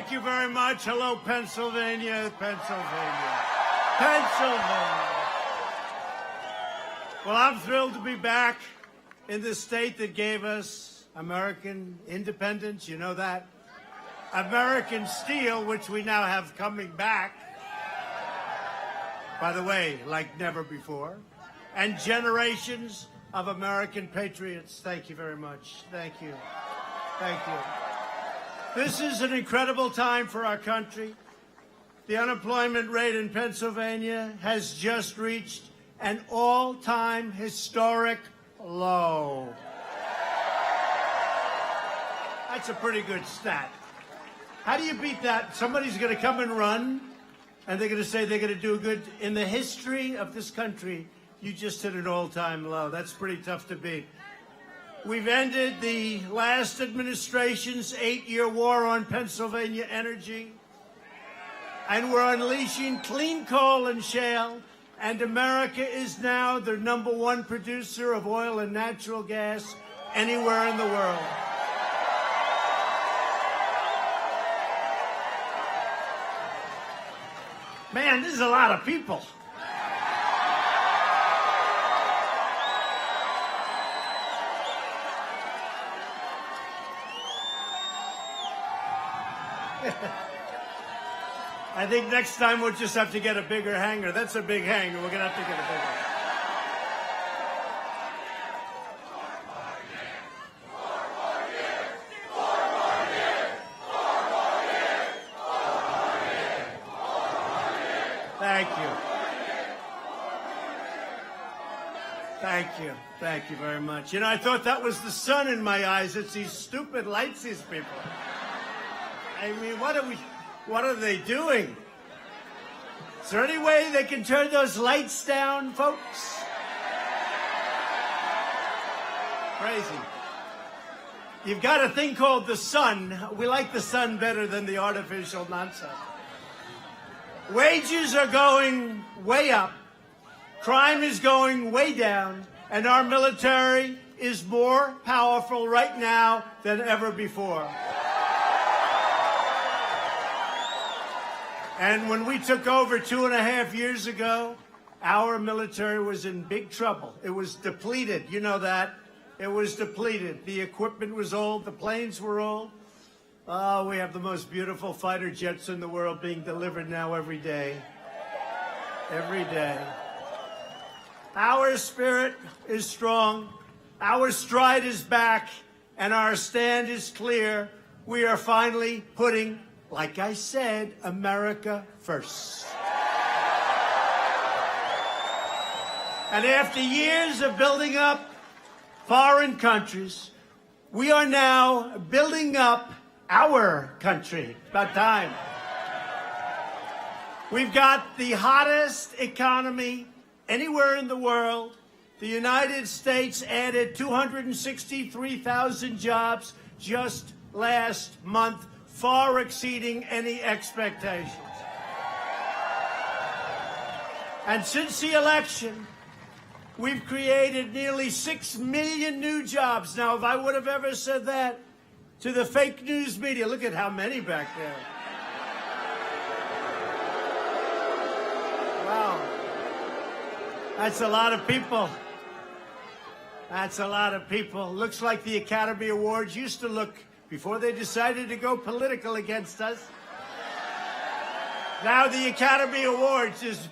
Thank you very much. Hello, Pennsylvania, Pennsylvania, Pennsylvania. Well, I'm thrilled to be back in the state that gave us American independence. You know that? American steel, which we now have coming back, by the way, like never before, and generations of American patriots. Thank you very much. Thank you. Thank you. This is an incredible time for our country. The unemployment rate in Pennsylvania has just reached an all-time historic low. That's a pretty good stat. How do you beat that? Somebody's going to come and run, and they're going to say they're going to do good. In the history of this country, you just hit an all-time low. That's pretty tough to beat. We've ended the last administration's 8-year war on Pennsylvania energy, and we're unleashing clean coal and shale, and America is now the #1 producer of oil and natural gas anywhere in the world. Man, this is a lot of people. I think next time we'll just have to get a bigger hangar. That's a big hangar. We're going to have to get a bigger. Thank you. Thank you. Thank you very much. You know, I thought that was the sun in my eyes. It's these stupid lights, these people. I mean, what are they doing? Is there any way they can turn those lights down, folks? Crazy. You've got a thing called the sun. We like the sun better than the artificial nonsense. Wages are going way up. Crime is going way down. And our military is more powerful right now than ever before. And when we took over 2.5 years ago, our military was in big trouble. It was depleted. You know that. It was depleted. The equipment was old. The planes were old. Oh, we have the most beautiful fighter jets in the world being delivered now every day. Every day. Our spirit is strong. Our stride is back. And our stand is clear. We are finally putting, like I said, America first. And after years of building up foreign countries, we are now building up our country. It's about time. We've got the hottest economy anywhere in the world. The United States added 263,000 jobs just last month, far exceeding any expectations. And since the election, we've created nearly 6 million new jobs. Now, if I would have ever said that to the fake news media, look at how many back there. Wow. That's a lot of people. That's a lot of people. Looks like the Academy Awards used to look before they decided to go political against us. Now the Academy Awards is,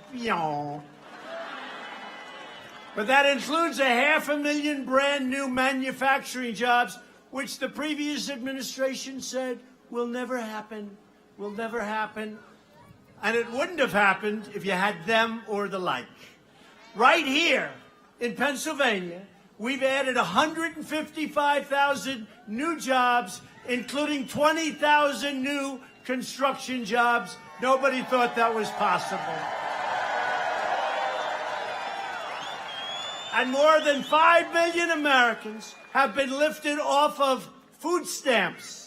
But that includes 500,000 brand new manufacturing jobs, which the previous administration said will never happen, will never happen. And it wouldn't have happened if you had them or the like. Right here in Pennsylvania, we've added 155,000 new jobs, including 20,000 new construction jobs. Nobody thought that was possible. And more than 5 million Americans have been lifted off of food stamps.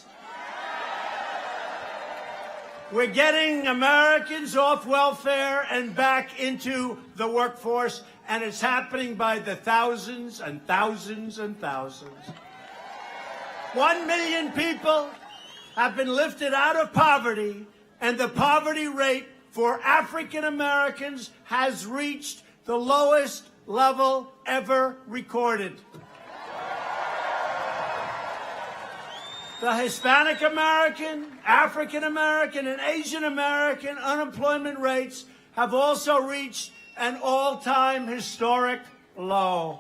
We're getting Americans off welfare and back into the workforce, and it's happening by the thousands and thousands and thousands. 1 million people have been lifted out of poverty, and the poverty rate for African Americans has reached the lowest level ever recorded. The Hispanic American, African American, and Asian American unemployment rates have also reached an all-time historic low.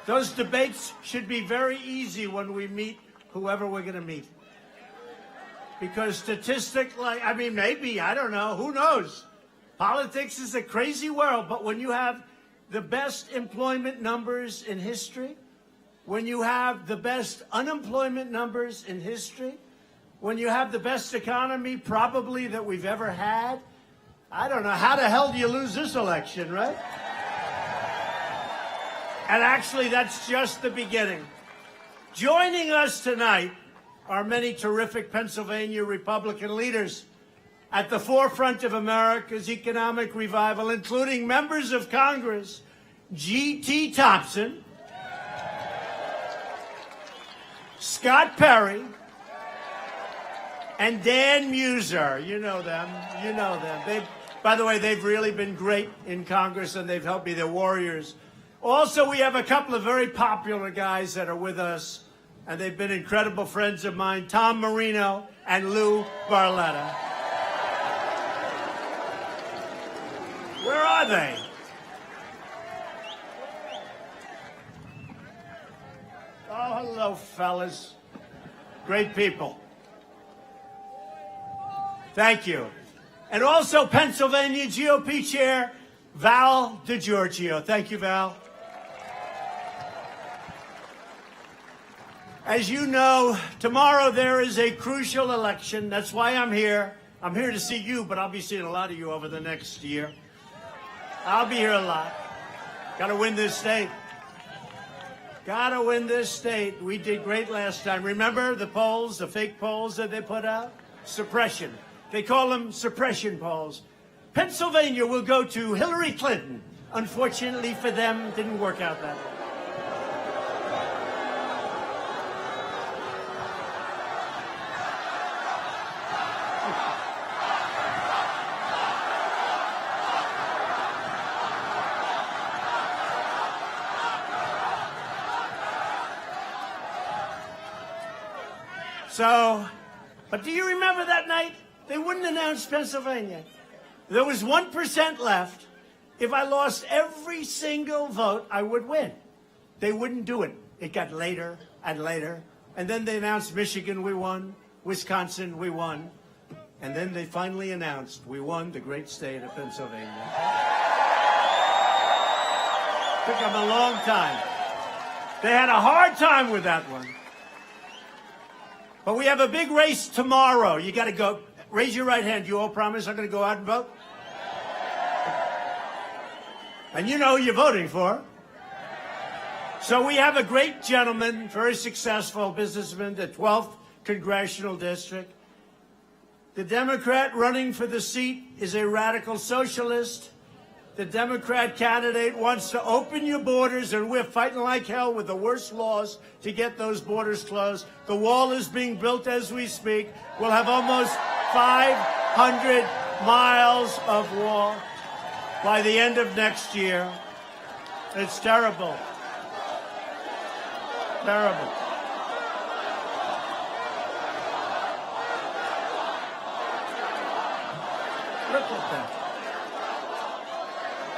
Those debates should be very easy when we meet whoever we're going to meet. Because statistically, I mean, maybe, I don't know, who knows? Politics is a crazy world, but when you have the best employment numbers in history, when you have the best unemployment numbers in history, when you have the best economy probably that we've ever had, I don't know, how the hell do you lose this election, right? And actually, that's just the beginning. Joining us tonight are many terrific Pennsylvania Republican leaders at the forefront of America's economic revival, including members of Congress G.T. Thompson, Scott Perry, and Dan Muser. You know them. You know them. By the way, they've really been great in Congress, and they've helped be their warriors. Also, we have a couple of very popular guys that are with us, and they've been incredible friends of mine, Tom Marino and Lou Barletta. Where are they? Oh, hello, fellas. Great people. Thank you. And also Pennsylvania GOP Chair Val DiGiorgio. Thank you, Val. As you know, tomorrow there is a crucial election. That's why I'm here. I'm here to see you, but I'll be seeing a lot of you over the next year. I'll be here a lot. Got to win this state. Got to win this state. We did great last time. Remember the polls, the fake polls that they put out? Suppression. They call them suppression polls. Pennsylvania will go to Hillary Clinton. Unfortunately for them, it didn't work out that way. So, but do you remember that night? They wouldn't announce Pennsylvania. There was 1% left. If I lost every single vote, I would win. They wouldn't do it. It got later and later. And then they announced Michigan, we won. Wisconsin, we won. And then they finally announced we won the great state of Pennsylvania. Took them a long time. They had a hard time with that one. But we have a big race tomorrow. You got to go. Raise your right hand. You all promise I'm going to go out and vote? And you know who you're voting for. So we have a great gentleman, very successful businessman, the 12th Congressional District. The Democrat running for the seat is a radical socialist. The Democrat candidate wants to open your borders, and we're fighting like hell with the worst laws to get those borders closed. The wall is being built as we speak. We'll have almost 500 miles of wall by the end of next year. It's terrible. Terrible. Look at that.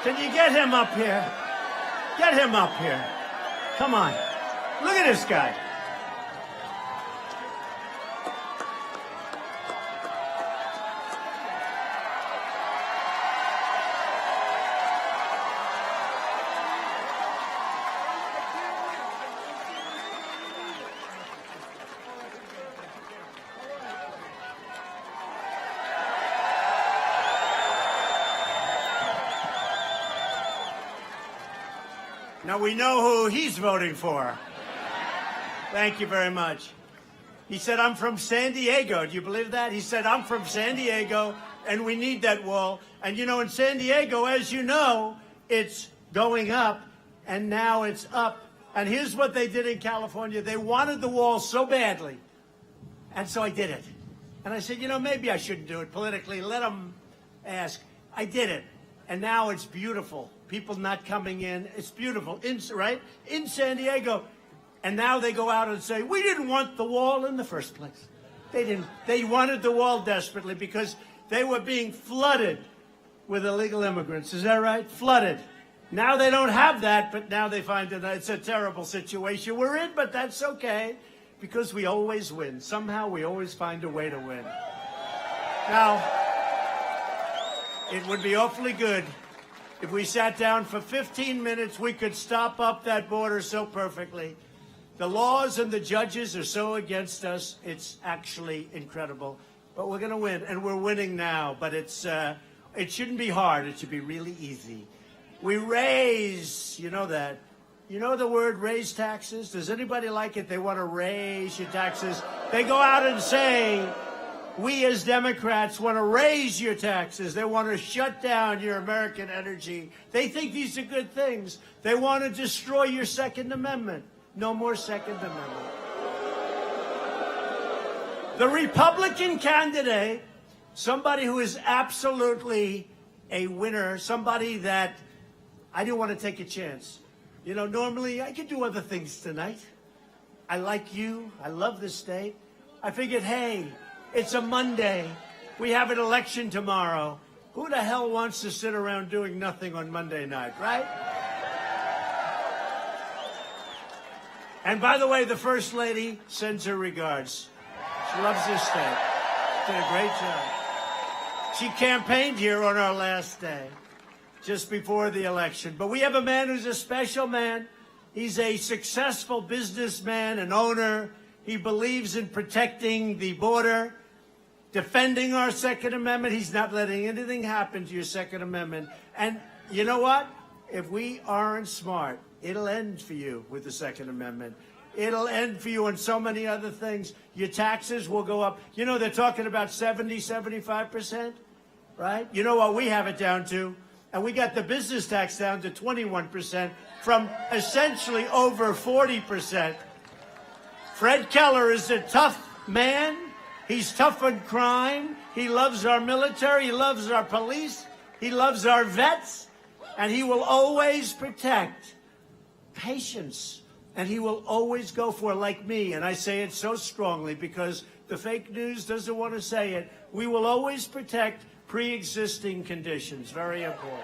Can you get him up here? Get him up here. Come on. Look at this guy. Now we know who he's voting for. Thank you very much. He said, I'm from San Diego. Do you believe that? He said, I'm from San Diego, and we need that wall. And, you know, in San Diego, as you know, it's going up, and now it's up And here's what they did in California. They wanted the wall so badly. And so I did it. And I said, you know, maybe I shouldn't do it politically. Let them ask. I did it. And now it's beautiful. People not coming in. It's beautiful. Right? In San Diego. And now they go out and say, we didn't want the wall in the first place. They didn't. They wanted the wall desperately because they were being flooded with illegal immigrants. Is that right? Flooded. Now they don't have that, but now they find that it's a terrible situation we're in, but that's okay because we always win. Somehow we always find a way to win. Now, it would be awfully good if we sat down for 15 minutes. We could stop up that border so perfectly. The laws and the judges are so against us, it's actually incredible. But we're going to win, and we're winning now. But it shouldn't be hard. It should be really easy. We raise, you know that. You know the word raise taxes? Does anybody like it? They want to raise your taxes. They go out and say, we as Democrats want to raise your taxes. They want to shut down your American energy. They think these are good things. They want to destroy your Second Amendment. No more Second Amendment. The Republican candidate, somebody who is absolutely a winner, somebody that I didn't want to take a chance. You know, normally I could do other things tonight. I like you. I love this state. I figured, hey, it's a Monday. We have an election tomorrow. Who the hell wants to sit around doing nothing on Monday night, right? And by the way, the First Lady sends her regards. She loves this state. Did a great job. She campaigned here on our last day, just before the election. But we have a man who's a special man. He's a successful businessman and owner. He believes in protecting the border, defending our Second Amendment. He's not letting anything happen to your Second Amendment. And you know what? If we aren't smart, it'll end for you with the Second Amendment. It'll end for you on so many other things. Your taxes will go up. You know, they're talking about 70, 75%, right? You know what we have it down to? And we got the business tax down to 21% from essentially over 40%. Fred Keller is a tough man. He's tough on crime. He loves our military. He loves our police. He loves our vets. And he will always protect patience. And he will always go for, like me, and I say it so strongly because the fake news doesn't want to say it, we will always protect pre-existing conditions. Very important.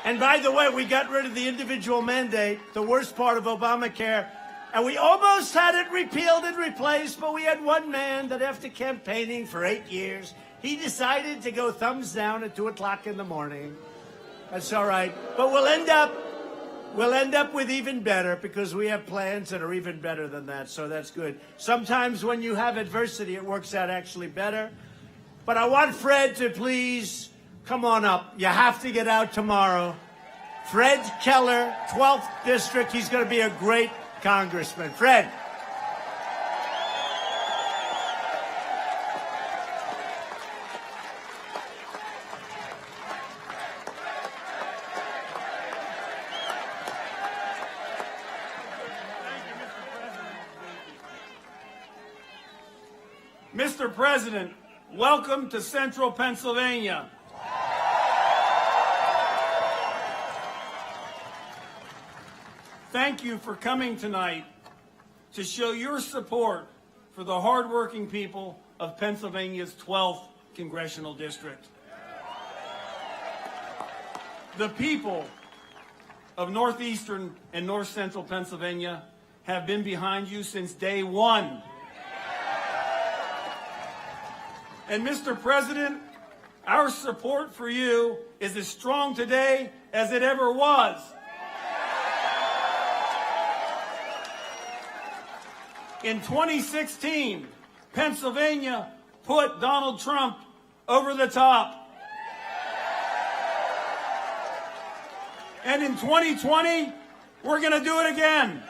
And by the way, we got rid of the individual mandate, the worst part of Obamacare, and we almost had it repealed and replaced, but we had one man that after campaigning for 8 years, he decided to go thumbs down at 2 o'clock in the morning. That's all right. But we'll end up with even better because we have plans that are even better than that, so that's good. Sometimes when you have adversity, it works out actually better. But I want Fred to please come on up. You have to get out tomorrow. Fred Keller, 12th District. He's going to be a great congressman. Fred. Mr. President, welcome to Central Pennsylvania. Thank you for coming tonight to show your support for the hardworking people of Pennsylvania's 12th Congressional District. The people of northeastern and north central Pennsylvania have been behind you since day one. And Mr. President, our support for you is as strong today as it ever was. In 2016, Pennsylvania put Donald Trump over the top. And in 2020, we're going to do it again.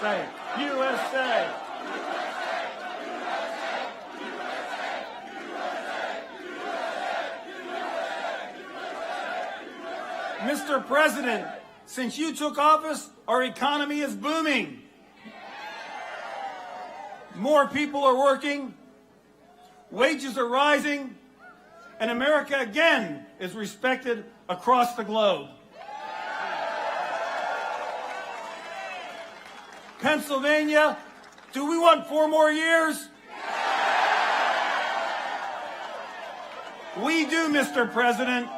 Say, USA. Mr. President, since you took office, our economy is booming. More people are working, wages are rising, and America again is respected across the globe. Pennsylvania, do we want 4 more years? We do, Mr. President.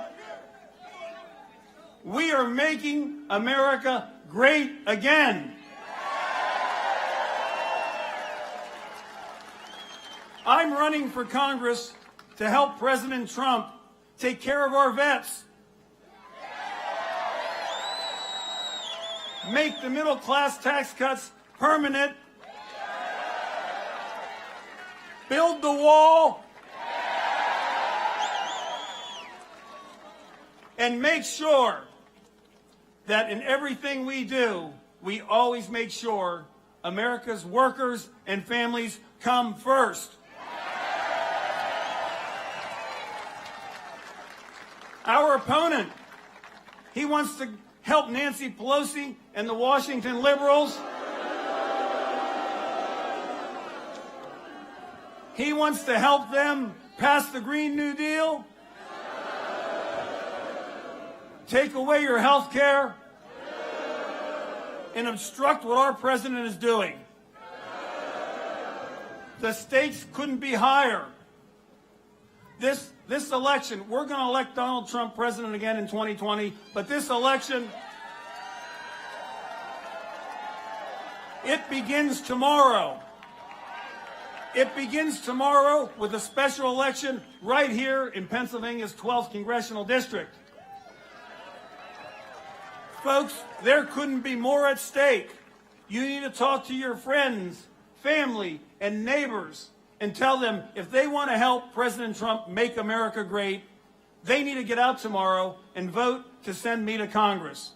We are making America great again. I'm running for Congress to help President Trump take care of our vets, make the middle class tax cuts permanent, build the wall, and make sure that in everything we do, we always make sure America's workers and families come first. Our opponent, he wants to help Nancy Pelosi and the Washington liberals. He wants to help them pass the Green New Deal, take away your health care, and obstruct what our president is doing. The stakes couldn't be higher. This election, we're going to elect Donald Trump president again in 2020, but this election, it begins tomorrow. It begins tomorrow with a special election right here in Pennsylvania's 12th congressional district. Folks, there couldn't be more at stake. You need to talk to your friends, family, and neighbors and tell them if they want to help President Trump make America great, they need to get out tomorrow and vote to send me to Congress.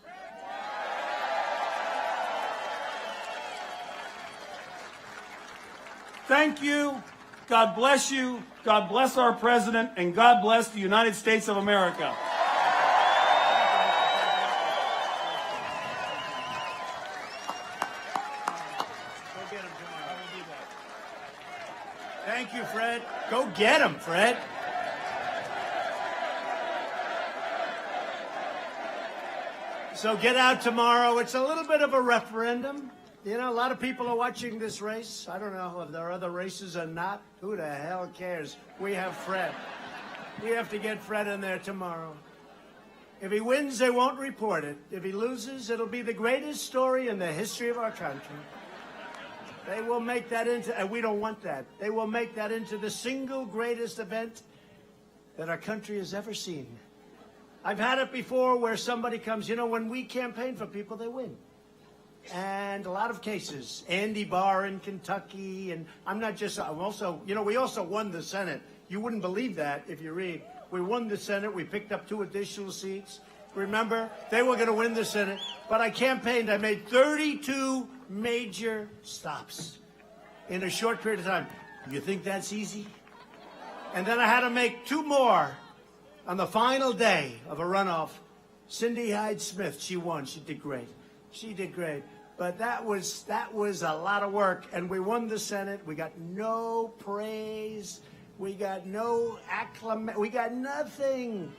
Thank you. God bless you. God bless our president, and God bless the United States of America. Thank you, Fred. Go get him, Fred. So get out tomorrow. It's a little bit of a referendum. You know, a lot of people are watching this race. I don't know if there are other races or not. Who the hell cares? We have Fred. We have to get Fred in there tomorrow. If he wins, they won't report it. If he loses, it'll be the greatest story in the history of our country. They will make that into, and we don't want that, they will make that into the single greatest event that our country has ever seen. I've had it before where somebody comes, you know, when we campaign for people, they win. And a lot of cases, Andy Barr in Kentucky, and I'm also, you know, we also won the Senate. You wouldn't believe that if you read. We won the Senate, we picked up 2 additional seats. Remember, they were going to win the Senate, but I campaigned, I made 32 major stops in a short period of time. You think that's easy? And then I had to make 2 more on the final day of a runoff. Cindy Hyde-Smith, she won. She did great. She did great. But that was a lot of work, and we won the Senate. We got no praise. We got no acclamation. We got nothing.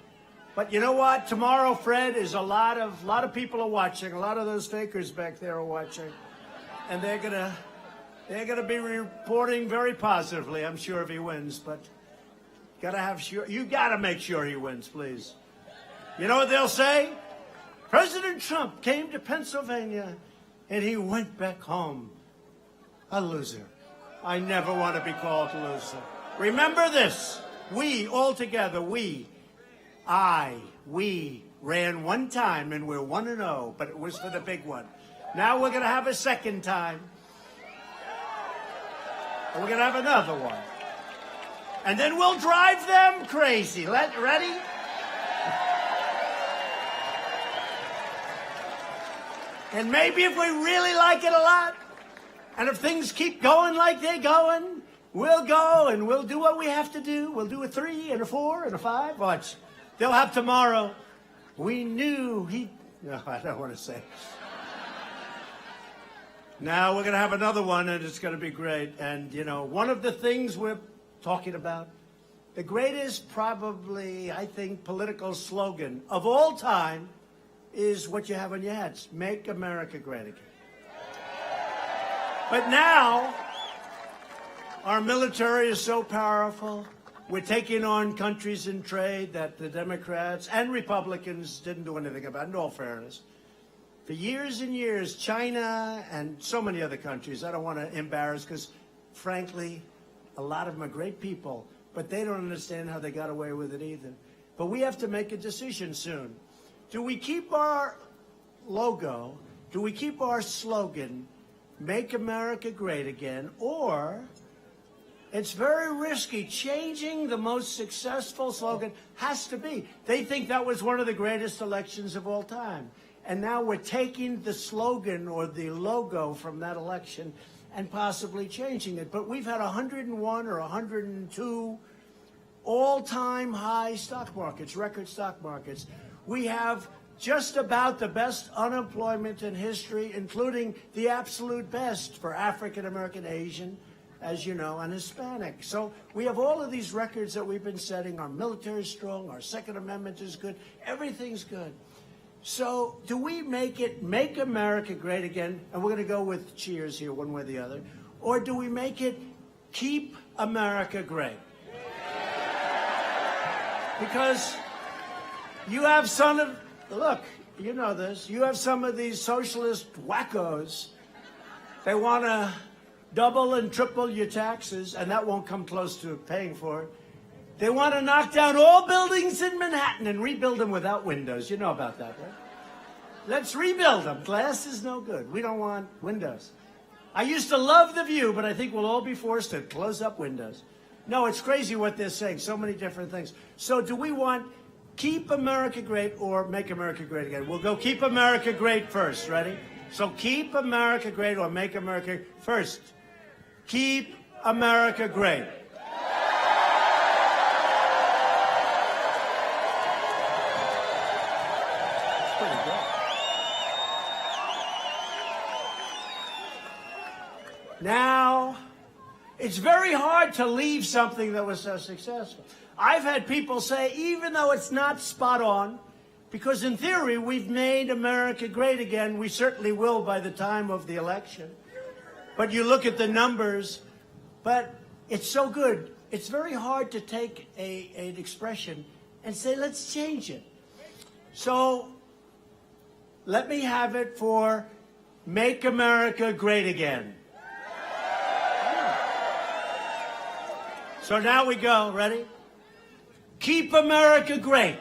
But you know what? Tomorrow, Fred, is a lot of people are watching. A lot of those fakers back there are watching, and they're gonna be reporting very positively, I'm sure, if he wins. But you gotta make sure he wins, please. You know what they'll say? President Trump came to Pennsylvania, and he went back home a loser. I never want to be called a loser. Remember this: we all together, we ran one time, and we're 1-0, but it was for the big one. Now we're going to have a second time. And we're going to have another one. And then we'll drive them crazy. Ready? And maybe if we really like it a lot, and if things keep going like they're going, we'll go and we'll do what we have to do. We'll do a 3 and a 4 and a 5. Watch. They'll have tomorrow We knew he... No, I don't want to say. Now we're going to have another one, and it's going to be great. And, you know, one of the things we're talking about, the greatest probably, I think, political slogan of all time is what you have on your hats. Make America great again. But now, our military is so powerful. We're taking on countries in trade that the Democrats and Republicans didn't do anything about, in all fairness. For years and years, China and so many other countries, I don't want to embarrass because, frankly, a lot of them are great people, but they don't understand how they got away with it either. But we have to make a decision soon. Do we keep our logo? Do we keep our slogan, Make America Great Again? Or it's very risky. Changing the most successful slogan has to be. They think that was one of the greatest elections of all time. And now we're taking the slogan or the logo from that election and possibly changing it. But we've had 101 or 102 all-time high stock markets, record stock markets. We have just about the best unemployment in history, including the absolute best for African American, Asian, as you know, and Hispanic. So we have all of these records that we've been setting. Our military is strong. Our Second Amendment is good. Everything's good. So do we make it Make America Great Again? And we're going to go with cheers here, one way or the other. Or do we make it Keep America Great? Because you have some of, look, you know this, you have some of these socialist wackos. They want to double and triple your taxes, and that won't come close to paying for it. They want to knock down all buildings in Manhattan and rebuild them without windows. You know about that, right? Let's rebuild them. Glass is no good. We don't want windows. I used to love the view, but I think we'll all be forced to close up windows. No, it's crazy what they're saying. So many different things. So do we want Keep America Great or Make America Great Again? We'll go Keep America Great first. Ready? So Keep America Great or Make America first. Keep America Great. Now, it's very hard to leave something that was so successful. I've had people say, even though it's not spot on, because in theory we've made America great again, we certainly will by the time of the election. But you look at the numbers, but it's so good. It's very hard to take an expression and say, let's change it. So let me have it for Make America Great Again. So now we go. Ready? Keep America Great.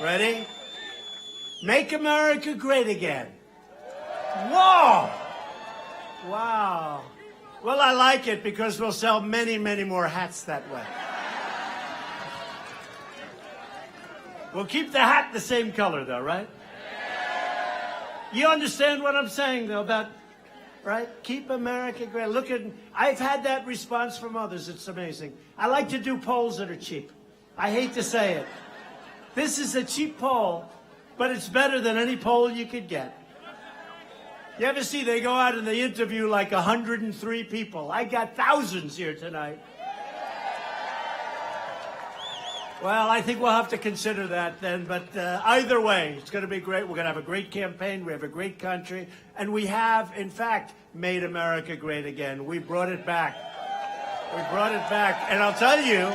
Ready? Make America Great Again. Whoa! Wow. Well, I like it because we'll sell many, many more hats that way. We'll keep the hat the same color, though, right? You understand what I'm saying, though, about, right? Keep America great. Look at, I've had that response from others. It's amazing. I like to do polls that are cheap. I hate to say it. This is a cheap poll, but it's better than any poll you could get. You ever see they go out and they interview like 103 people? I got thousands here tonight. Well, I think we'll have to consider that then. But either way, it's going to be great. We're going to have a great campaign. We have a great country. And we have, in fact, made America great again. We brought it back. We brought it back. And I'll tell you,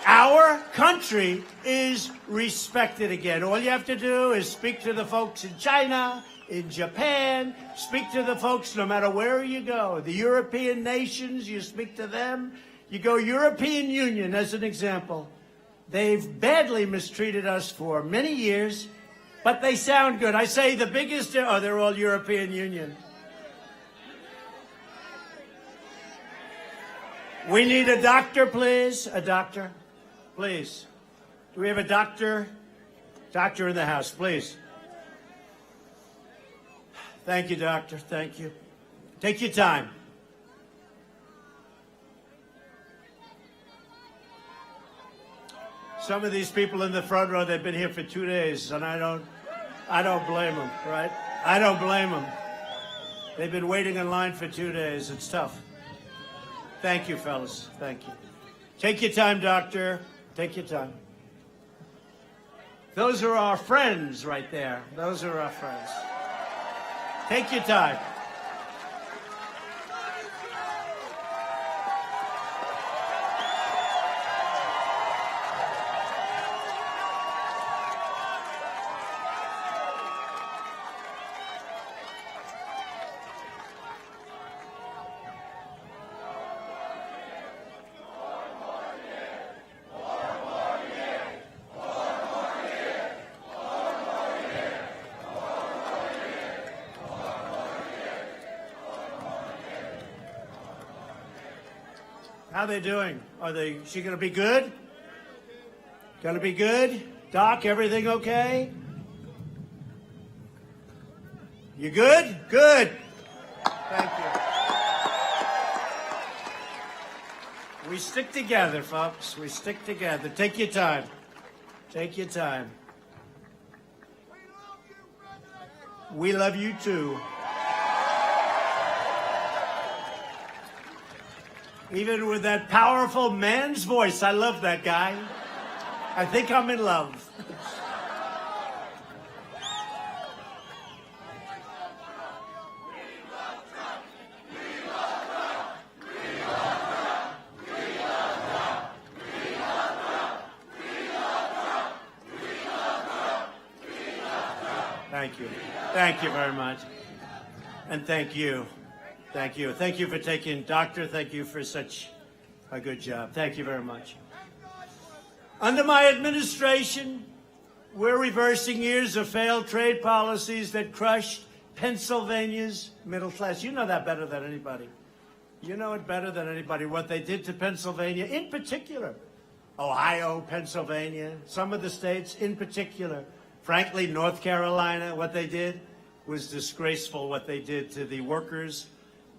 our country is respected again. All you have to do is speak to the folks in China, in Japan, speak to the folks no matter where you go. The European nations, you speak to them. You go European Union as an example. They've badly mistreated us for many years, but they sound good. I say the biggest, oh, they're all European Union. We need a doctor, please. A doctor, please. Do we have a doctor? Doctor in the house, please. Thank you, doctor. Thank you. Take your time. Some of these people in the front row, they've been here for 2 days, and I don't blame them, right? I don't blame them. They've been waiting in line for 2 days. It's tough. Thank you, fellas. Thank you. Take your time, doctor. Take your time. Those are our friends right there. Those are our friends. Take your time. How are they doing? She gonna be good? Gonna be good? Doc, everything okay? You good? Good. Thank you. We stick together, folks. We stick together. Take your time. Take your time. We love you too. Even with that powerful man's voice, I love that guy. I think I'm in love. Thank you. Thank you very much. And thank you. Thank you. Thank you for taking, Doctor, thank you for such a good job. Thank you very much. Under my administration, we're reversing years of failed trade policies that crushed Pennsylvania's middle class. You know that better than anybody. You know it better than anybody, what they did to Pennsylvania, in particular. Ohio, Pennsylvania, some of the states in particular. Frankly, North Carolina, what they did was disgraceful, what they did to the workers.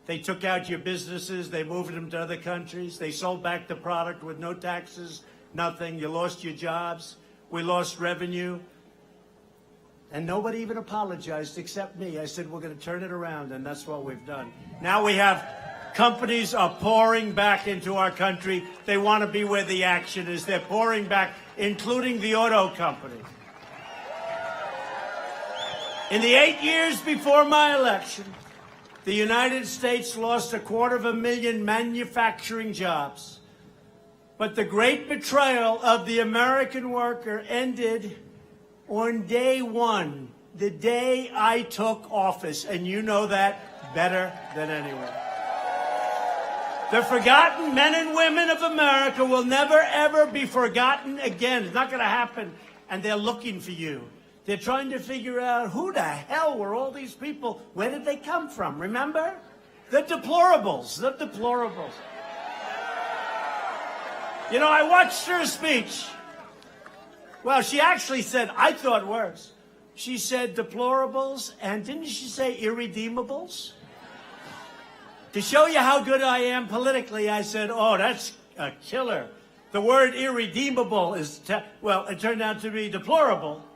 They took out your businesses. They moved them to other countries. They sold back the product with no taxes, nothing. You lost your jobs. We lost revenue. And nobody even apologized except me. I said, we're going to turn it around, and that's what we've done. Now we have companies are pouring back into our country. They want to be where the action is. They're pouring back, including the auto company. In the 8 years before my election, the United States lost 250,000 manufacturing jobs. But the great betrayal of the American worker ended on day one, the day I took office. And you know that better than anyone. The forgotten men and women of America will never, ever be forgotten again. It's not going to happen. And they're looking for you. They're trying to figure out who the hell were all these people? Where did they come from? Remember? The deplorables. The deplorables. You know, I watched her speech. Well, she actually said, I thought worse. She said deplorables, and didn't she say irredeemables? To show you how good I am politically, I said, oh, that's a killer. The word irredeemable is, well, it turned out to be deplorable.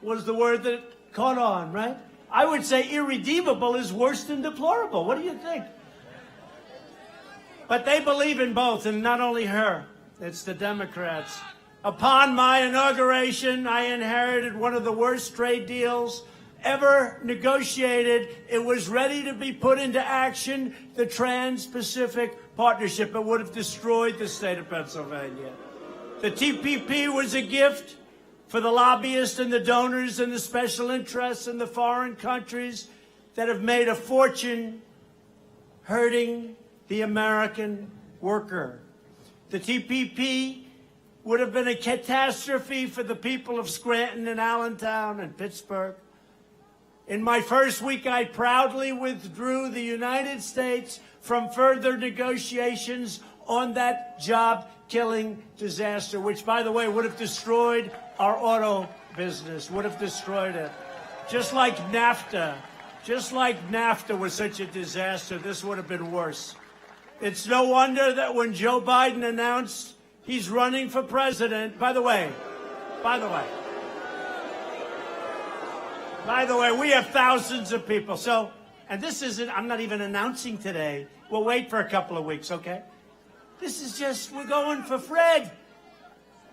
Was the word that caught on, right? I would say irredeemable is worse than deplorable. What do you think? But they believe in both, and not only her. It's the Democrats. Upon my inauguration, I inherited one of the worst trade deals ever negotiated. It was ready to be put into action, the Trans-Pacific Partnership. It would have destroyed the state of Pennsylvania. The TPP was a gift for the lobbyists and the donors and the special interests in the foreign countries that have made a fortune hurting the American worker. The TPP would have been a catastrophe for the people of Scranton and Allentown and Pittsburgh. In my first week, I proudly withdrew the United States from further negotiations on that job killing disaster, which, by the way, would have destroyed our auto business, would have destroyed it. Just like NAFTA. Just like NAFTA was such a disaster, this would have been worse. It's no wonder that when Joe Biden announced he's running for president, by the way, we have thousands of people. So, and this isn't, I'm not even announcing today. We'll wait for a couple of weeks, okay? This is just, we're going for Fred.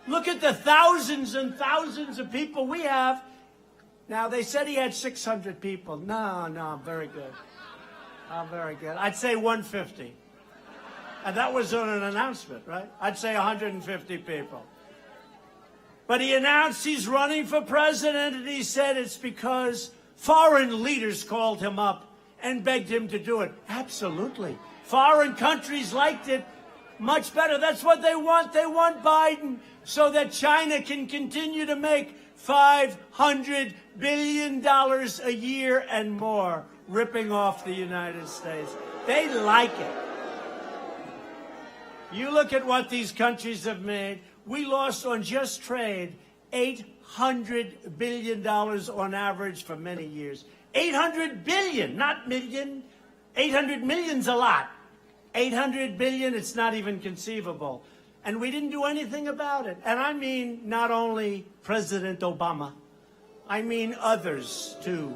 Look at the thousands and thousands of people we have. Now, they said he had 600 people. No, I'm very good. I'm very good. I'd say 150. And that was on an announcement, right? I'd say 150 people. But he announced he's running for president, and he said it's because foreign leaders called him up and begged him to do it. Absolutely. Foreign countries liked it much better. That's what they want. They want Biden so that China can continue to make $500 billion a year and more, ripping off the United States. They like it. You look at what these countries have made. We lost on just trade $800 billion on average for many years. 800 billion, not million. 800 million's a lot. 800 billion, it's not even conceivable. And we didn't do anything about it. And I mean not only President Obama, I mean others too.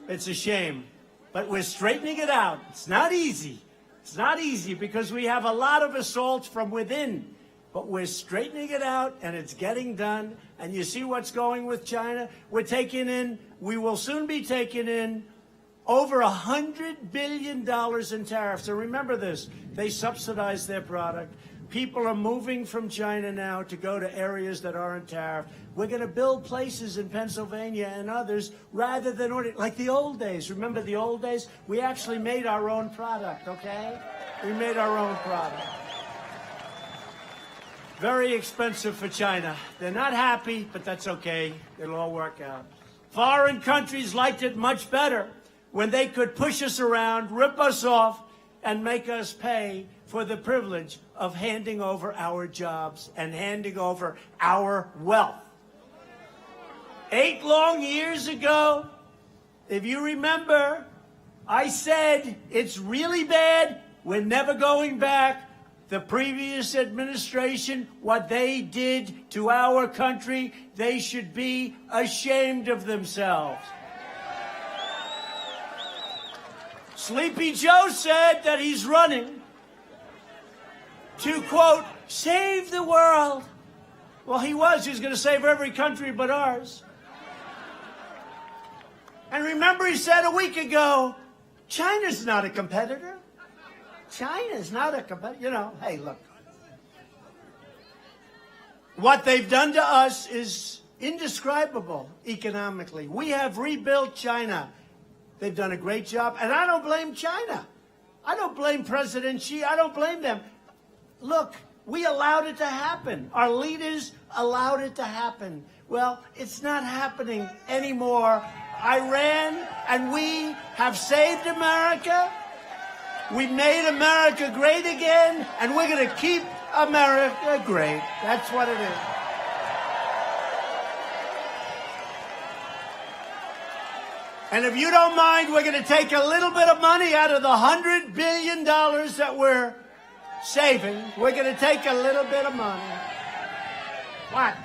It's a shame, but we're straightening it out. It's not easy. It's not easy because we have a lot of assaults from within, but we're straightening it out and it's getting done. And you see what's going with China? We will soon be taking in over $100 billion in tariffs. So remember this, they subsidize their product. People are moving from China now to go to areas that aren't tariffed. We're going to build places in Pennsylvania and others rather than order, like the old days. Remember the old days? We actually made our own product, okay? We made our own product. Very expensive for China. They're not happy, but that's okay. It'll all work out. Foreign countries liked it much better when they could push us around, rip us off, and make us pay for the privilege of handing over our jobs and handing over our wealth. 8 long years ago, if you remember, I said, it's really bad, we're never going back. The previous administration, what they did to our country, they should be ashamed of themselves. Sleepy Joe said that he's running to, quote, save the world. Well, he was going to save every country but ours. And remember, he said a week ago, China's not a competitor. China's not a competitor. You know, hey, look. What they've done to us is indescribable economically. We have rebuilt China. They've done a great job. And I don't blame China. I don't blame President Xi. I don't blame them. Look, we allowed it to happen. Our leaders allowed it to happen. Well, it's not happening anymore. Iran and we have saved America. We made America great again, and we're going to keep America great. That's what it is. And if you don't mind, we're going to take a little bit of money out of the $100 billion that we're saving. We're going to take a little bit of money. What?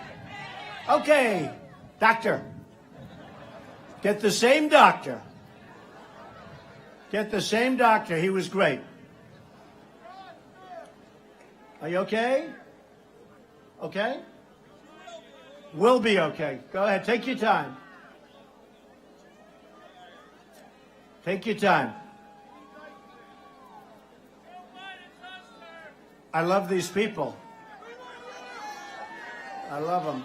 Okay, doctor. Get the same doctor. Get the same doctor. He was great. Are you okay? Okay? Will be okay. Go ahead. Take your time. Take your time. I love these people. I love them.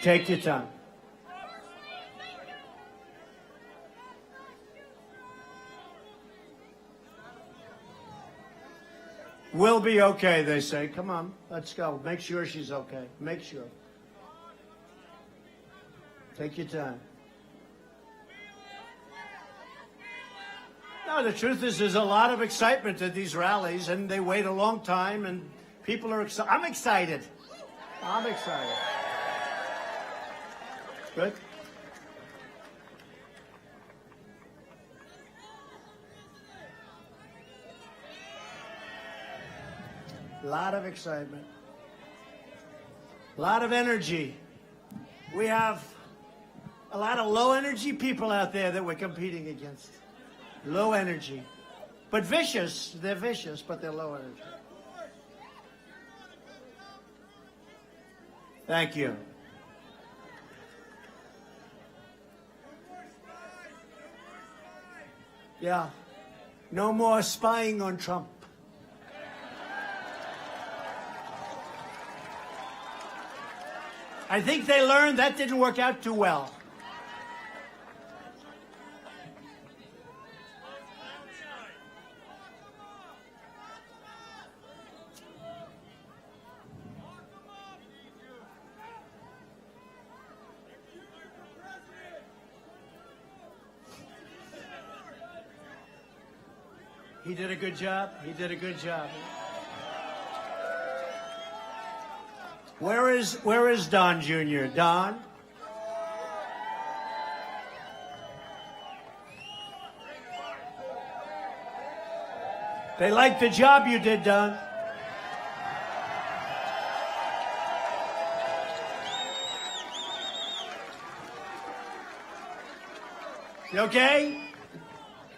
Take your time. We'll be okay, they say. Come on, let's go. Make sure she's okay. Make sure. Take your time. No, the truth is there's a lot of excitement at these rallies, and they wait a long time, and people are excited. I'm excited. I'm excited. Good. A lot of excitement. A lot of energy. We have a lot of low energy people out there that we're competing against. Low energy. But vicious. They're vicious, but they're low energy. Thank you. Yeah. No more spying on Trump. I think they learned that didn't work out too well. He did a good job. He did a good job. Where is Don Jr.? Don? They like the job you did, Don. You okay?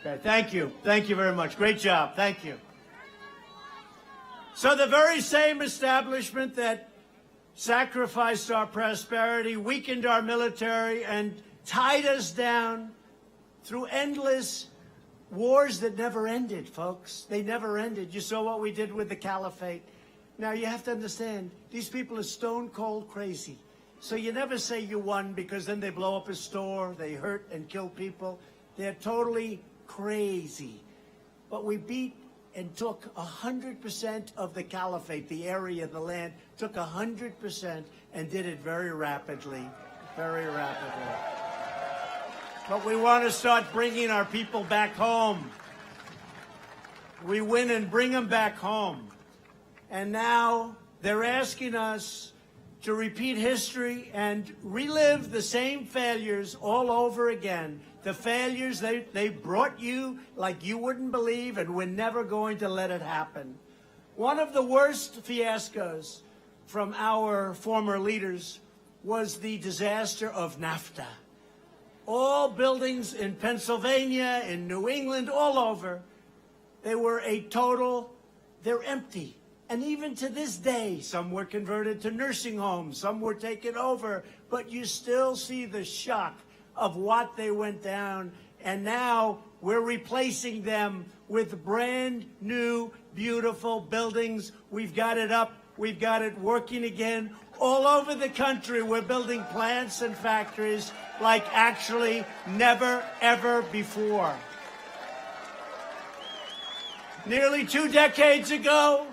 Okay, thank you. Thank you very much. Great job. Thank you. So the very same establishment that sacrificed our prosperity, weakened our military, and tied us down through endless wars that never ended, folks. They never ended. You saw what we did with the caliphate. Now, you have to understand, these people are stone cold crazy. So you never say you won, because then they blow up a store, they hurt and kill people. They're totally crazy. But we beat and took 100% of the caliphate, the area, the land, took 100% and did it very rapidly, very rapidly. But we want to start bringing our people back home. We win and bring them back home. And now they're asking us to repeat history and relive the same failures all over again. The failures they brought you like you wouldn't believe, and we're never going to let it happen. One of the worst fiascos from our former leaders was the disaster of NAFTA. All buildings in Pennsylvania, in New England, all over, they were they're empty. And even to this day, some were converted to nursing homes, some were taken over, but you still see the shock of what they went down. And now we're replacing them with brand new, beautiful buildings. We've got it up. We've got it working again. All over the country, we're building plants and factories like actually never, ever before. Nearly 2 decades ago,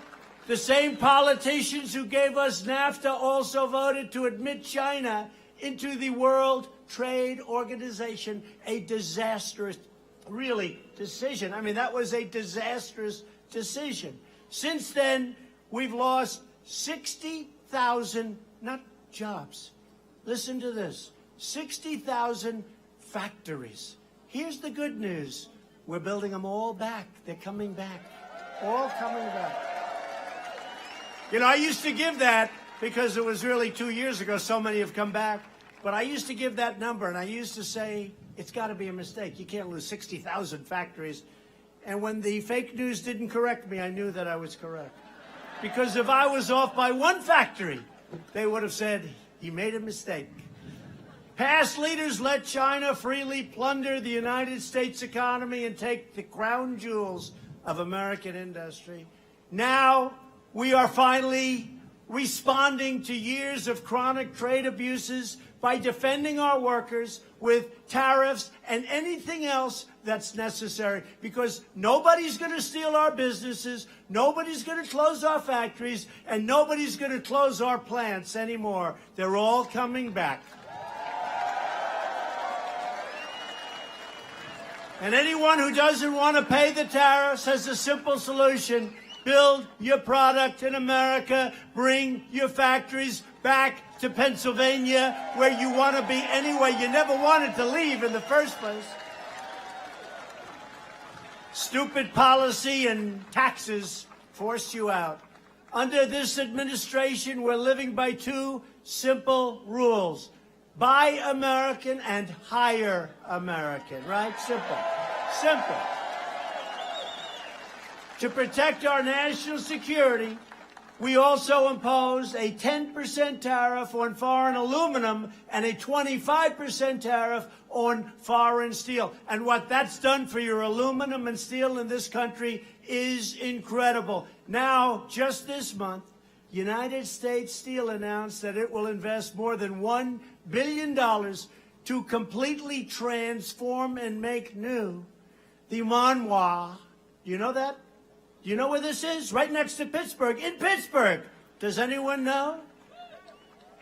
the same politicians who gave us NAFTA also voted to admit China into the World Trade Organization, a disastrous, really, decision. I mean, that was a disastrous decision. Since then, we've lost 60,000, not jobs, listen to this, 60,000 factories. Here's the good news. We're building them all back. They're coming back. All coming back. You know, I used to give that because it was really 2 years ago. So many have come back. But I used to give that number, and I used to say, it's got to be a mistake. You can't lose 60,000 factories. And when the fake news didn't correct me, I knew that I was correct. Because if I was off by one factory, they would have said, he made a mistake. Past leaders let China freely plunder the United States economy and take the crown jewels of American industry. Now, we are finally responding to years of chronic trade abuses by defending our workers with tariffs and anything else that's necessary, because nobody's going to steal our businesses, nobody's going to close our factories, and nobody's going to close our plants anymore. They're all coming back. And anyone who doesn't want to pay the tariffs has a simple solution. Build your product in America. Bring your factories back to Pennsylvania, where you want to be anyway. You never wanted to leave in the first place. Stupid policy and taxes forced you out. Under this administration, we're living by two simple rules. Buy American and hire American, right? Simple. Simple. To protect our national security, we also imposed a 10% tariff on foreign aluminum and a 25% tariff on foreign steel. And what that's done for your aluminum and steel in this country is incredible. Now, just this month, United States Steel announced that it will invest more than $1 billion to completely transform and make new the Montour. You know that? You know where this is? Right next to Pittsburgh. In Pittsburgh. Does anyone know?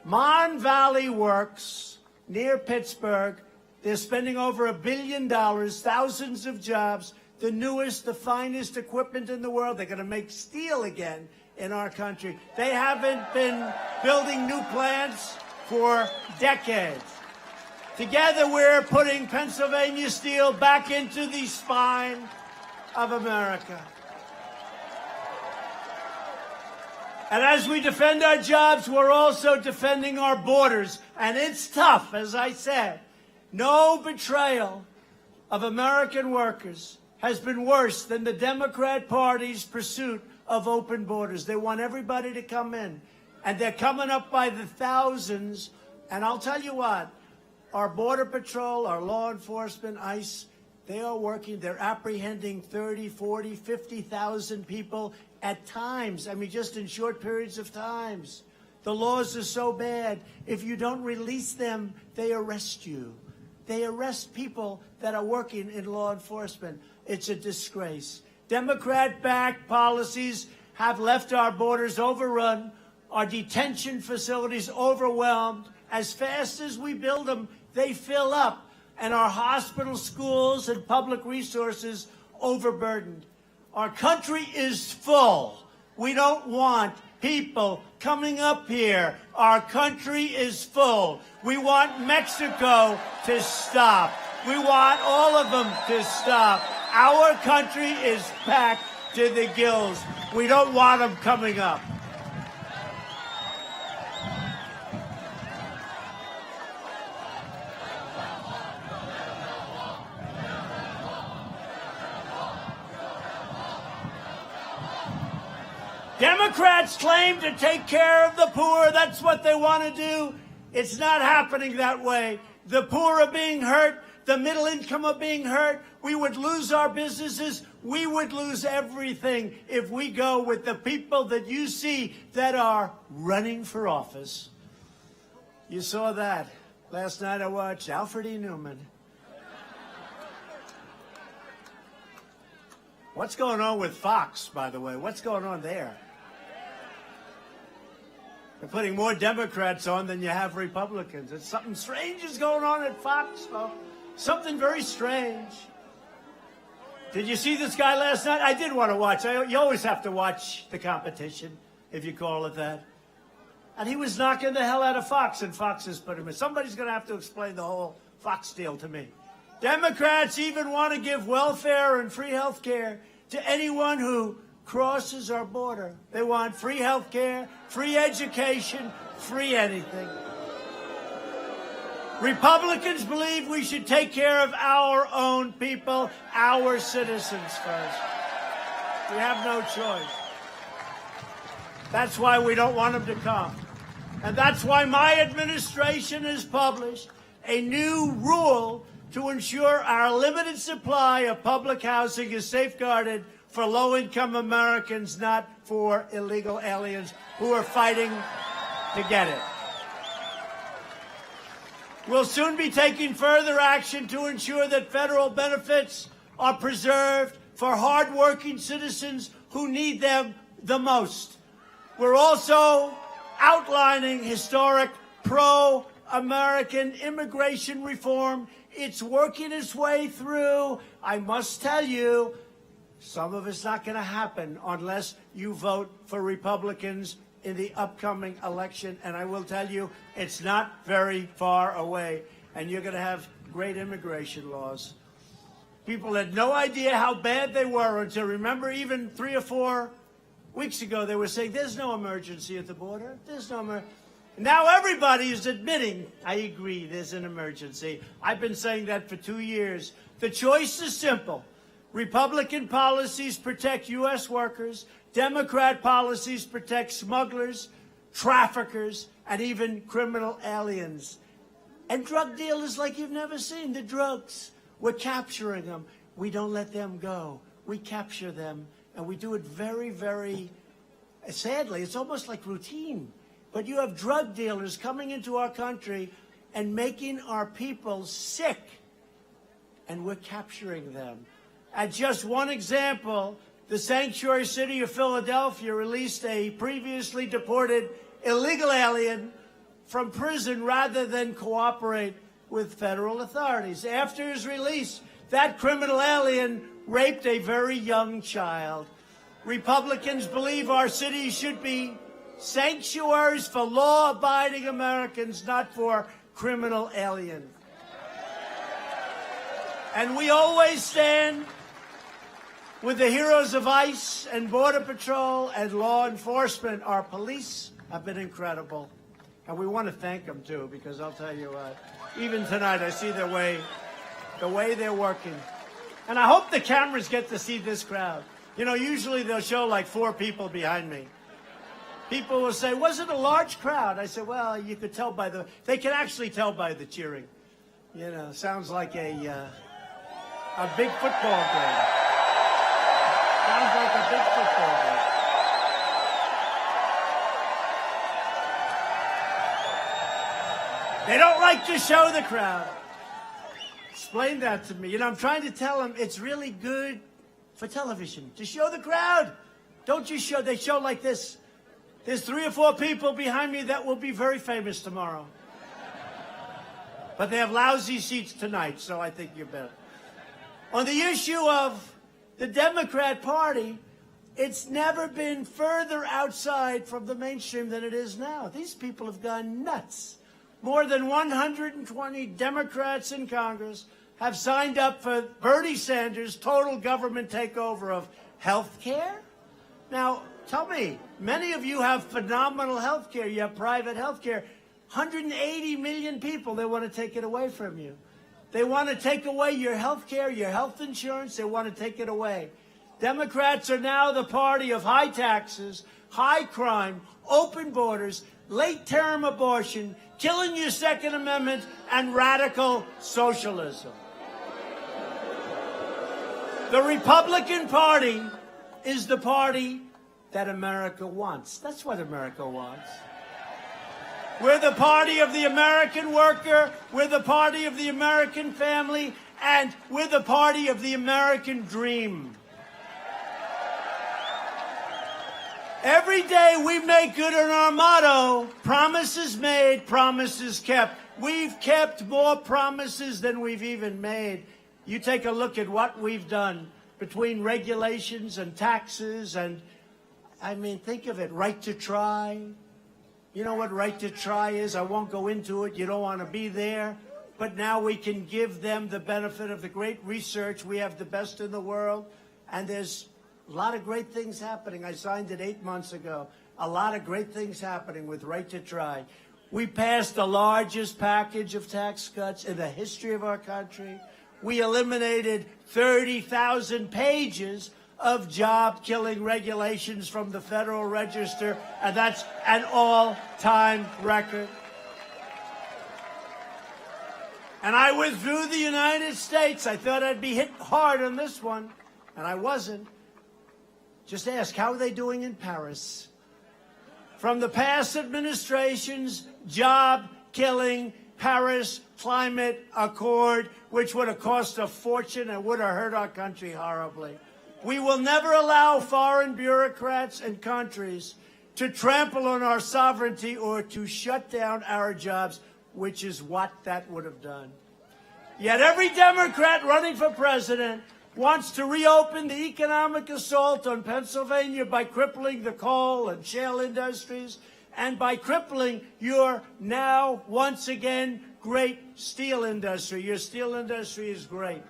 Mon Valley Works, near Pittsburgh. They're spending over $1 billion, thousands of jobs, the newest, the finest equipment in the world. They're going to make steel again in our country. They haven't been building new plants for decades. Together, we're putting Pennsylvania steel back into the spine of America. And as we defend our jobs, we're also defending our borders. And it's tough, as I said. No betrayal of American workers has been worse than the Democrat Party's pursuit of open borders. They want everybody to come in. And they're coming up by the thousands. And I'll tell you what, our Border Patrol, our law enforcement, ICE, they are working. They're apprehending 30, 40, 50,000 people at times. I mean, just in short periods of times. The laws are so bad. If you don't release them, they arrest you. They arrest people that are working in law enforcement. It's a disgrace. Democrat-backed policies have left our borders overrun, our detention facilities overwhelmed. As fast as we build them, they fill up, and our hospitals, schools, and public resources overburdened. Our country is full. We don't want people coming up here. Our country is full. We want Mexico to stop. We want all of them to stop. Our country is packed to the gills. We don't want them coming up. Democrats claim to take care of the poor. That's what they want to do. It's not happening that way. The poor are being hurt. The middle income are being hurt. We would lose our businesses. We would lose everything if we go with the people that you see that are running for office. You saw that. Last night I watched Alfred E. Newman. What's going on with Fox, by the way? What's going on there? They're putting more Democrats on than you have Republicans. It's something strange is going on at Fox, folks. Something very strange. Did you see this guy last night? I did want to watch. You always have to watch the competition, if you call it that. And he was knocking the hell out of Fox, and Fox has put him in. Somebody's going to have to explain the whole Fox deal to me. Democrats even want to give welfare and free health care to anyone who crosses our border. They want free health care, free education, free anything. Republicans believe we should take care of our own people, our citizens first. We have no choice. That's why we don't want them to come. And that's why my administration has published a new rule to ensure our limited supply of public housing is safeguarded for low-income Americans, not for illegal aliens who are fighting to get it. We'll soon be taking further action to ensure that federal benefits are preserved for hardworking citizens who need them the most. We're also outlining historic pro-American immigration reform, It's working its way through. I must tell you, some of it's not going to happen unless you vote for Republicans in the upcoming election. And I will tell you, it's not very far away. And you're going to have great immigration laws. People had no idea how bad they were until, remember, even 3 or 4 weeks ago, they were saying, there's no emergency at the border. There's no emergency. Now everybody is admitting, I agree, there's an emergency. I've been saying that for 2 years. The choice is simple. Republican policies protect U.S. workers. Democrat policies protect smugglers, traffickers, and even criminal aliens. And drug dealers like you've never seen. The drugs, we're capturing them. We don't let them go. We capture them, and we do it very, very, sadly, it's almost like routine. But you have drug dealers coming into our country and making our people sick, and we're capturing them. As just one example, the sanctuary city of Philadelphia released a previously deported illegal alien from prison rather than cooperate with federal authorities. After his release, that criminal alien raped a very young child. Republicans believe our cities should be sanctuaries for law-abiding Americans, not for criminal aliens. And we always stand with the heroes of ICE and Border Patrol and law enforcement. Our police have been incredible. And we want to thank them, too, because I'll tell you what, even tonight I see the way they're working. And I hope the cameras get to see this crowd. You know, usually they'll show like 4 people behind me. People will say, was it a large crowd? I said, well, you could tell by they can actually tell by the cheering. You know, sounds like a big football game. Sounds like a big football game. They don't like to show the crowd. Explain that to me. You know, I'm trying to tell them it's really good for television to show the crowd. Don't you show, they show like this. There's 3 or 4 people behind me that will be very famous tomorrow. But they have lousy seats tonight, so I think you're better. On the issue of the Democrat Party, it's never been further outside from the mainstream than it is now. These people have gone nuts. More than 120 Democrats in Congress have signed up for Bernie Sanders' total government takeover of health care. Now, tell me, many of you have phenomenal health care. You have private health care. 180 million people, they want to take it away from you. They want to take away your health care, your health insurance. They want to take it away. Democrats are now the party of high taxes, high crime, open borders, late-term abortion, killing your Second Amendment, and radical socialism. The Republican Party is the party that America wants. That's what America wants. We're the party of the American worker, we're the party of the American family, and we're the party of the American dream. Every day we make good on our motto, promises made, promises kept. We've kept more promises than we've even made. You take a look at what we've done between regulations and taxes and, I mean, think of it, right to try. You know what right to try is? I won't go into it. You don't want to be there. But now we can give them the benefit of the great research. We have the best in the world. And there's a lot of great things happening. I signed it 8 months ago. A lot of great things happening with right to try. We passed the largest package of tax cuts in the history of our country. We eliminated 30,000 pages of job-killing regulations from the Federal Register, and that's an all-time record. And I withdrew the United States. I thought I'd be hit hard on this one, and I wasn't. Just ask, how are they doing in Paris? From the past administration's job-killing Paris Climate Accord, which would have cost a fortune and would have hurt our country horribly. We will never allow foreign bureaucrats and countries to trample on our sovereignty or to shut down our jobs, which is what that would have done. Yet every Democrat running for president wants to reopen the economic assault on Pennsylvania by crippling the coal and shale industries and by crippling your now, once again, great steel industry. Your steel industry is great.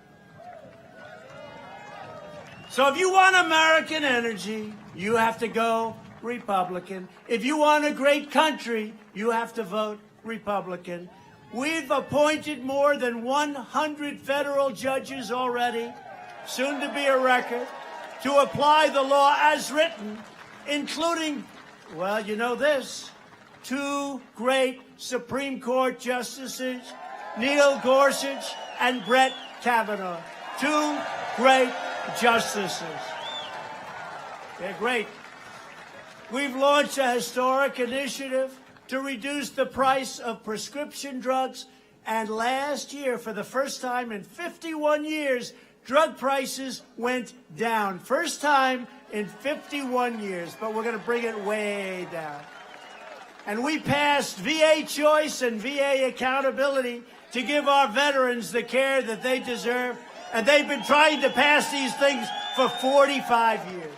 So if you want American energy, you have to go Republican. If you want a great country, you have to vote Republican. We've appointed more than 100 federal judges already, soon to be a record, to apply the law as written, including, well, you know this, 2 great Supreme Court justices, Neil Gorsuch and Brett Kavanaugh. 2 great justices. They're great. We've launched a historic initiative to reduce the price of prescription drugs, and last year, for the first time in 51 years, drug prices went down. First time in 51 years, but we're going to bring it way down. And we passed VA choice and VA accountability to give our veterans the care that they deserve, and they've been trying to pass these things for 45 years.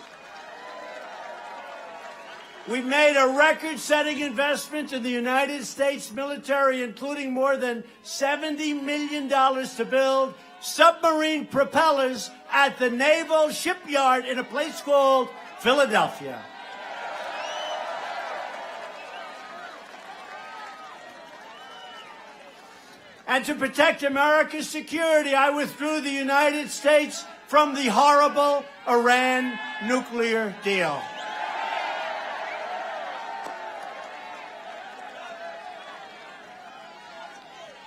We've made a record-setting investment in the United States military, including more than $70 million to build submarine propellers at the Naval Shipyard in a place called Philadelphia. And to protect America's security, I withdrew the United States from the horrible Iran nuclear deal.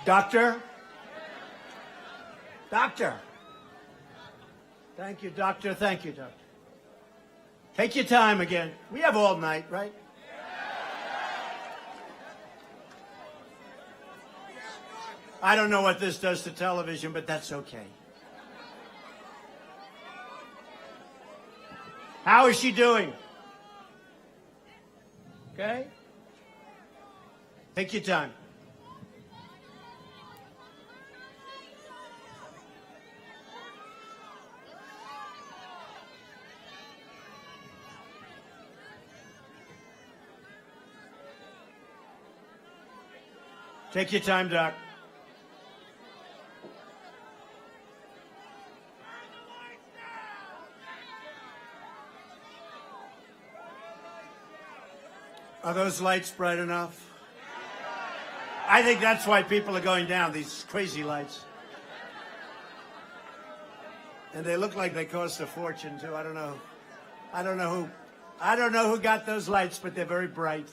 Doctor? Doctor. Thank you, Doctor. Thank you, Doctor. Take your time again. We have all night, right? I don't know what this does to television, but that's okay. How is she doing? Okay? Take your time. Take your time, Doc. Are those lights bright enough? I think that's why people are going down, these crazy lights. And they look like they cost a fortune, too. I don't know who got those lights, but they're very bright.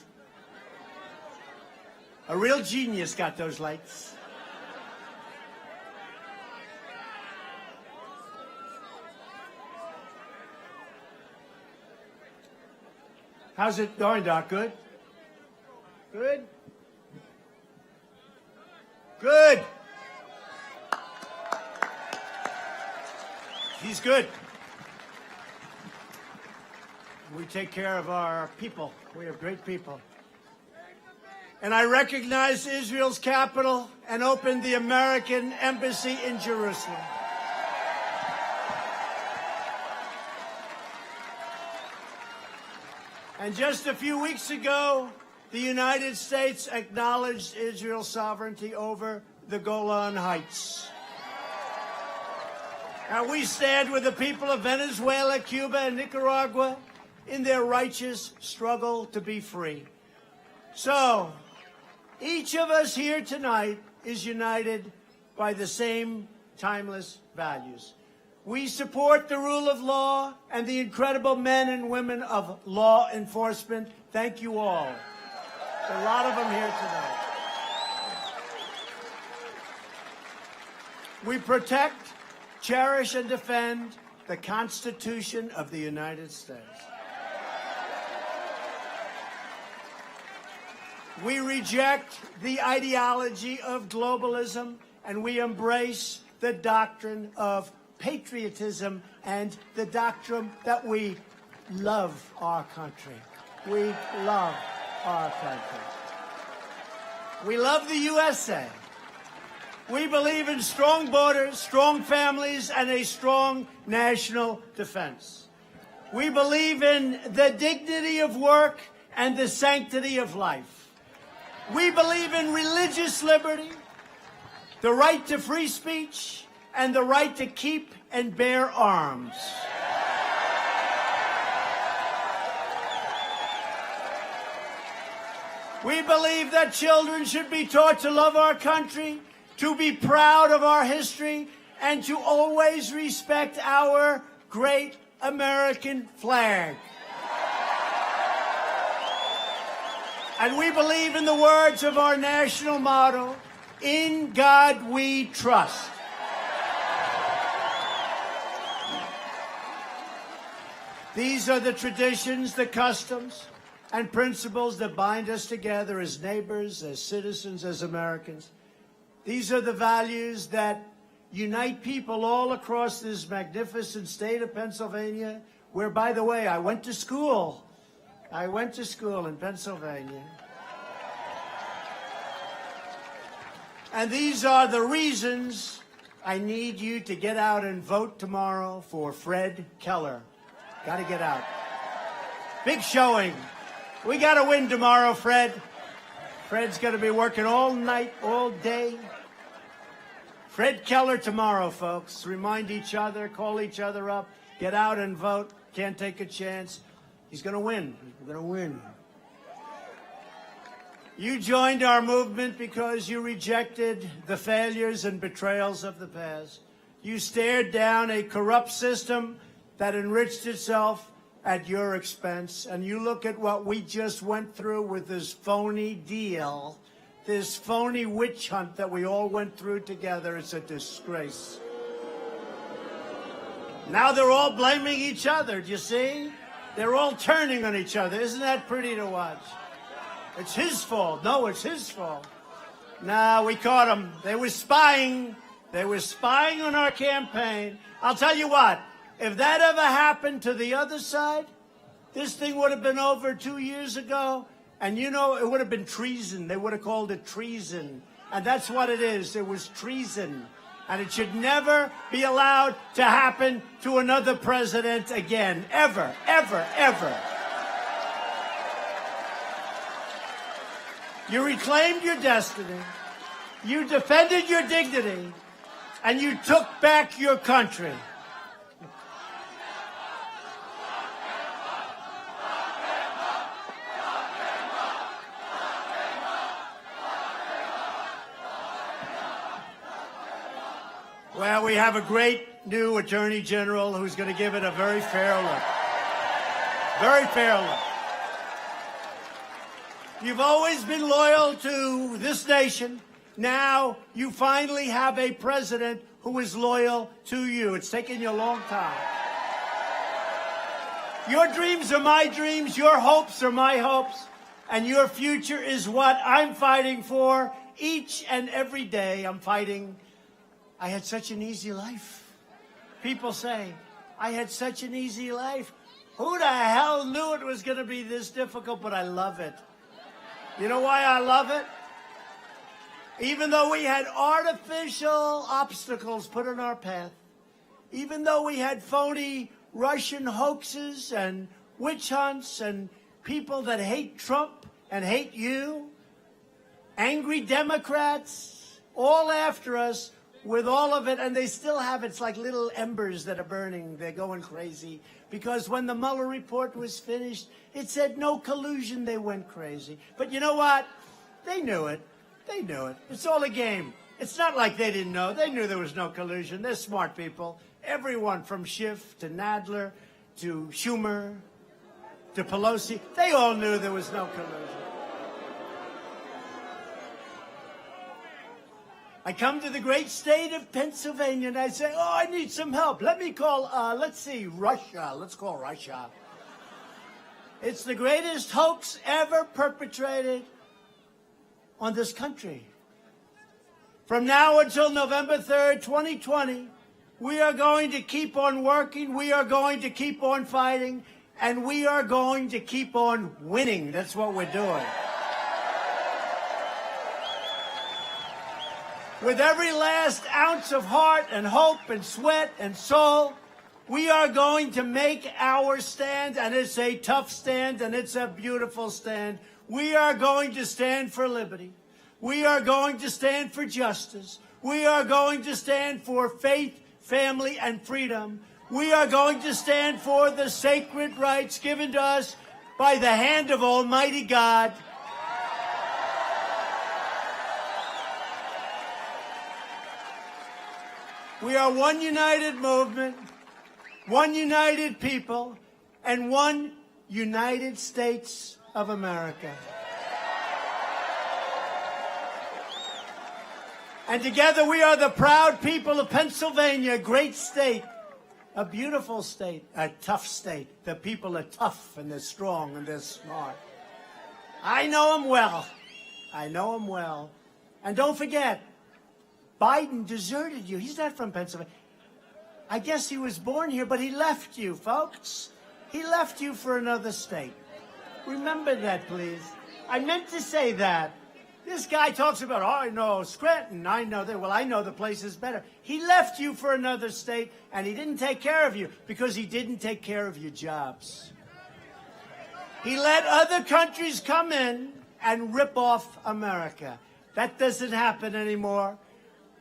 A real genius got those lights. How's it going, Doc? Good? Good? Good. He's good. We take care of our people. We have great people. And I recognized Israel's capital and opened the American embassy in Jerusalem. And just a few weeks ago, the United States acknowledged Israel's sovereignty over the Golan Heights. Now, we stand with the people of Venezuela, Cuba, and Nicaragua in their righteous struggle to be free. So, each of us here tonight is united by the same timeless values. We support the rule of law and the incredible men and women of law enforcement. Thank you all. There's a lot of them here tonight. We protect, cherish, and defend the Constitution of the United States. We reject the ideology of globalism, and we embrace the doctrine of patriotism and the doctrine that we love our country. We love our country. We love the USA. We believe in strong borders, strong families, and a strong national defense. We believe in the dignity of work and the sanctity of life. We believe in religious liberty, the right to free speech, and the right to keep and bear arms. We believe that children should be taught to love our country, to be proud of our history, and to always respect our great American flag. And we believe in the words of our national motto, "In God we trust." These are the traditions, the customs, and principles that bind us together as neighbors, as citizens, as Americans. These are the values that unite people all across this magnificent state of Pennsylvania, where, by the way, I went to school. I went to school in Pennsylvania. And these are the reasons I need you to get out and vote tomorrow for Fred Keller. Got to get out. Big showing. We got to win tomorrow, Fred. Fred's going to be working all night, all day. Fred Keller tomorrow, folks. Remind each other, call each other up, get out and vote. Can't take a chance. He's going to win. We're going to win. You joined our movement because you rejected the failures and betrayals of the past. You stared down a corrupt system that enriched itself at your expense. And you look at what we just went through with this phony deal, this phony witch hunt that we all went through together. It's a disgrace. Now they're all blaming each other, do you see? They're all turning on each other. Isn't that pretty to watch? It's his fault. No, it's his fault. No, we caught them. They were spying. They were spying on our campaign. I'll tell you what, if that ever happened to the other side, this thing would have been over 2 years ago. And, you know, it would have been treason. They would have called it treason. And that's what it is. It was treason. And it should never be allowed to happen to another president again. Ever, ever, ever. You reclaimed your destiny. You defended your dignity. And you took back your country. Well, we have a great new Attorney General who's going to give it a very fair look. Very fair look. You've always been loyal to this nation. Now you finally have a president who is loyal to you. It's taken you a long time. Your dreams are my dreams. Your hopes are my hopes. And your future is what I'm fighting for each and every day. I'm fighting. I had such an easy life. People say, I had such an easy life. Who the hell knew it was going to be this difficult? But I love it. You know why I love it? Even though we had artificial obstacles put in our path, even though we had phony Russian hoaxes and witch hunts and people that hate Trump and hate you, angry Democrats, all after us, with all of it, and they still have, it's like little embers that are burning. They're going crazy. Because when the Mueller report was finished, it said no collusion. They went crazy. But you know what? They knew it. They knew it. It's all a game. It's not like they didn't know. They knew there was no collusion. They're smart people. Everyone from Schiff to Nadler to Schumer to Pelosi, they all knew there was no collusion. I come to the great state of Pennsylvania and I say, oh, I need some help. Let me call, let's see, Russia. Let's call Russia. It's the greatest hoax ever perpetrated on this country. From now until November 3rd, 2020, we are going to keep on working. We are going to keep on fighting. And we are going to keep on winning. That's what we're doing. with every last ounce of heart and hope and sweat and soul, we are going to make our stand, and it's a tough stand, and it's a beautiful stand. We are going to stand for liberty. We are going to stand for justice. We are going to stand for faith, family, and freedom. We are going to stand for the sacred rights given to us by the hand of Almighty God. We are one united movement, one united people, and one United States of America. And together we are the proud people of Pennsylvania, a great state, a beautiful state, a tough state. The people are tough and they're strong and they're smart. I know them well. I know them well. And don't forget, Biden deserted you. He's not from Pennsylvania. I guess he was born here, but he left you, folks. He left you for another state. Remember that, please. I meant to say that. This guy talks about, oh, I know Scranton, I know that. Well, I know the place is better. He left you for another state, and he didn't take care of you because he didn't take care of your jobs. He let other countries come in and rip off America. That doesn't happen anymore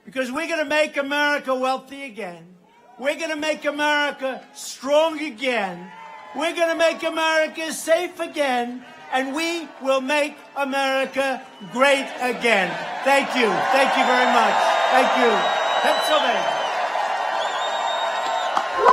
because we're going to make America wealthy again. We're going to make America strong again. We're going to make America safe again. And we will make America great again. Thank you. Thank you very much. Thank you. Pennsylvania.